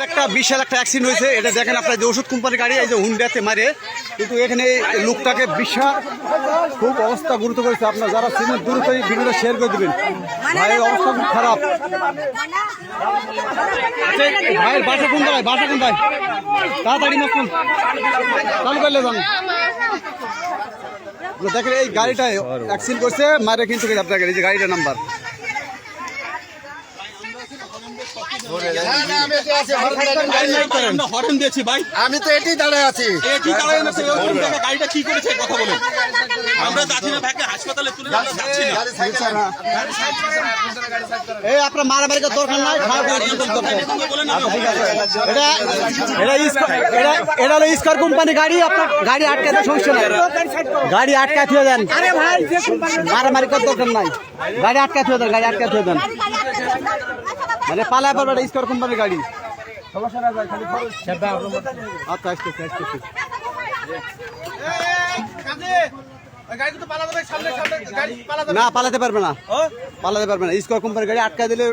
একটা বিশাল একটা অ্যাক্সিডেন্ট হয়েছে। এটা দেখেন আপনার যে ওষুধ কোম্পানির গাড়ি এই যে হুন্ডাতে মারে, কিন্তু এখানে লোকটাকে বিশাল খুব অবস্থা গুরুতর করেছে। আপনার যারা চিনেন দ্রুত এই ভিডিওটা শেয়ার করে দেবেন। ভাইয়ের অবস্থা খুব খারাপ। ভাইয়ের বাসা কোন জায়গায়? বাসা কোন ভাই? তাড়াতাড়ি মতন চালু করলে যান। দেখেন এই গাড়িটায় অ্যাক্সিডেন্ট করছে মারে, কিন্তু আপনার গাড়ি যে গাড়িটার নাম্বার আমি তো এটি দাঁড়ায় আছি। গাড়িটা কি করেছে কথা বলেন। আমরা যাচ্ছি না ভাইকে হাসপাতালে তুলে আমরা যাচ্ছি না। এই আপনার মারামারি করার দরকার নাই। এটা হলো স্কয়ার কোম্পানি গাড়ি। আপনার গাড়ি আটকাতে সমস্যা নাই, গাড়ি আটকাতে হয়ে দেন। মারামারি করার দরকার নাই, গাড়ি আটকাতে হয়ে দেন, গাড়ি আটকাতে হয়ে দেন। মানে পালায় পারবে স্কয়ার কোম্পানির গাড়ি। আচ্ছা আসতেছি আসতেছি। না পালাতে পারবে না, পালাতে পারবে না। স্কয়ার কোম্পানির গাড়ি আটকা দিলে